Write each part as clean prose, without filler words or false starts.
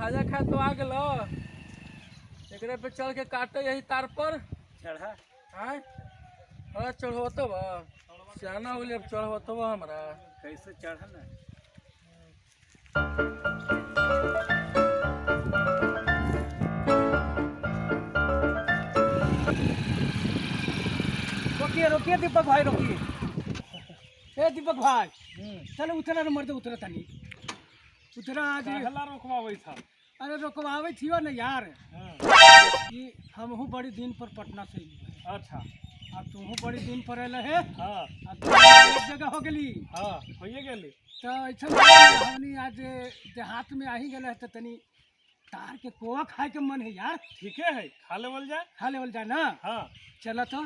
खाजा खा तो आ गलो एकरे पे चढ़ के काटे यही तार पर चढ़ा हाँ अरे चढ़ो तो बा सियाना हो गया चढ़ो तो बा हमारा कैसे चढ़ा ना रोकिए रोकिए दीपक भाई रोकिए। ए दीपक भाई चलो उतरा मर्द उतरा तनी उतरा आज रोकवावे था। अरे रोकवावे थियो ना यार कि हमहू बड़ी दिन पर पटना से अच्छा अब तुमहू बड़ी दिन पर आयल है हाँ अब एक जगह हो गली हाँ होइए गेली तो ऐसा हमनी आज देहात में आ ही गए है तो तनी तार के कोवा खाए के मन है यार। ठीक है खा लेवल जाए खा लेवल जाए ना हाँ चला तो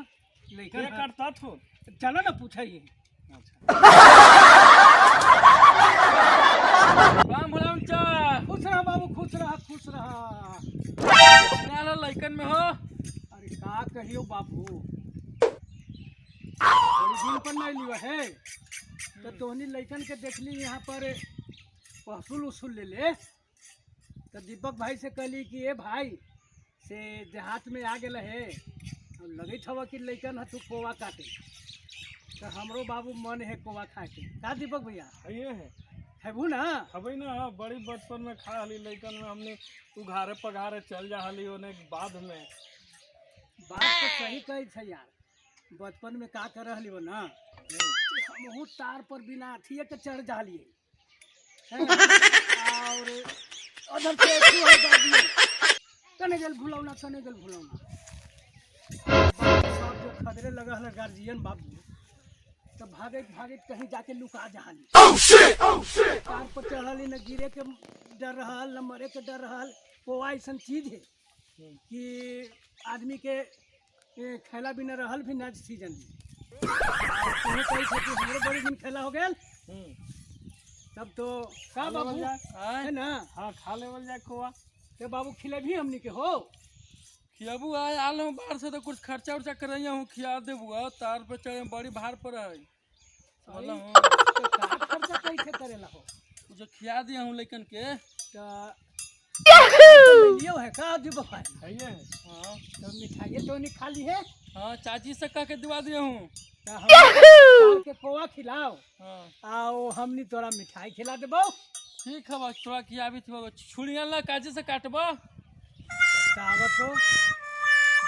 लेकर करता थो चलो ना पूछिए। राम भोलाम चा खुश रहा बाबू खुश रहा खुश रहा। लइकन में हो अरे का कहियो बाबू बड़ी दिन पर नहीं लिया है तो तोहनी लइकन के देखली यहाँ पर पहसुल उसूल ले ले तो दीपक भाई से कहली कि ए भाई से देहात में आ गए है लगे हवा कि लइकन तू कोवा काटे तो हमरो बाबू मन है कोवा खाए के का दीपक भैया ये है हैबू ना हबई ना बड़ी बचपन में खा हली लइकन में हमने तू घारे पघारे चल जा हली ओने बाद में बात तो सही कही थे यार बचपन में का कर रही हो ना हमहू तार पर बिना अथिए के चढ़ जालिए और उधर से तने गल भुलौना सब जो खदरे लगा है गार्जियन बाबू तो भागत भागत कहीं जाके लुका जहाली तार पर चढ़ली न गिरे के डर रहा न मरे के डर रहा कोवा ऐसा चीज है कि आदमी के खेला बिना रहल भी ना सीजन में तुम्हें कही कि हमरो बड़ी दिन खेला हो गया तब तो का बाबू है ना हाँ खा लेवल जाए खोआ ते बाबू खिले भी हमनी के हो खियाबू आए आल हूँ बाहर से तो कुछ खर्चा उर्चा कर रही हूँ खिया देबू तार पे चढ़े बड़ी भार पर है खर्चा कैसे करेला हो जो खिया दिया हूँ लेकिन के लियो है का दीपक भाई है ये हाँ तो मिठाई तो नहीं खाली है हाँ चाची से कह के दिवा दिया हूँ के कोवा खिलाओ हाँ आओ हमनी तोरा मिठाई खिला देबो ठीक है बस थोड़ा खिया भी थोड़ा छुड़िया ला काजे से काटबो कावत तो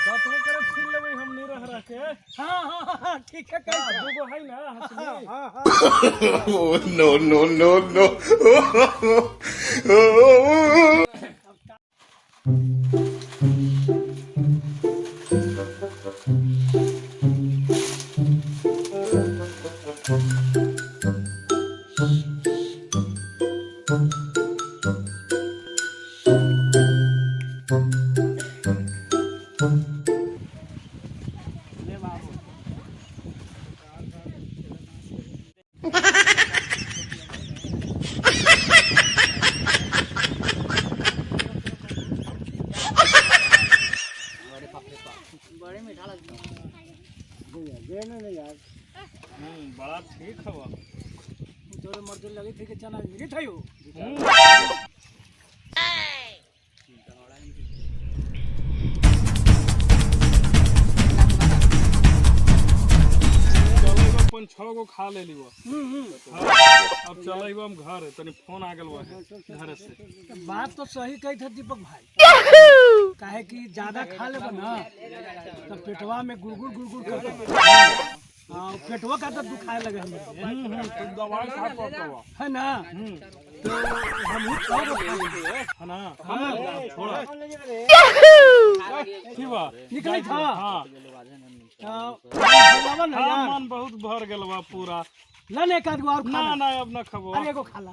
दतवा करे छीन लेबै हम नहीं रह के हाँ हाँ हाँ ठीक है कह दूगो है ना हंसली हाँ हाँ no no no no बड़े मीठा लगता है यार बड़ा ठीक है तोरे मर्दे लगे थे कि चना गिरी था यो अपन 6 गो खा ले लीबो अब चले हम घर तनी फोन आ गेल घर से बात तो सही कही था दीपक भाई काहे कि ज्यादा खा लेबो ना तो पेटवा में गुड़गुड़ गुड़गुड़ करता हाँ पेटवा का तो दुखाए लगे हमें तो दवाई खा पड़ता है ना तो हम है ना थोड़ा ठीक बा निकले था हाँ मन बहुत भर गेल बा पूरा लन एक आध गो और ना ना अब ना खबो अरे एगो खाला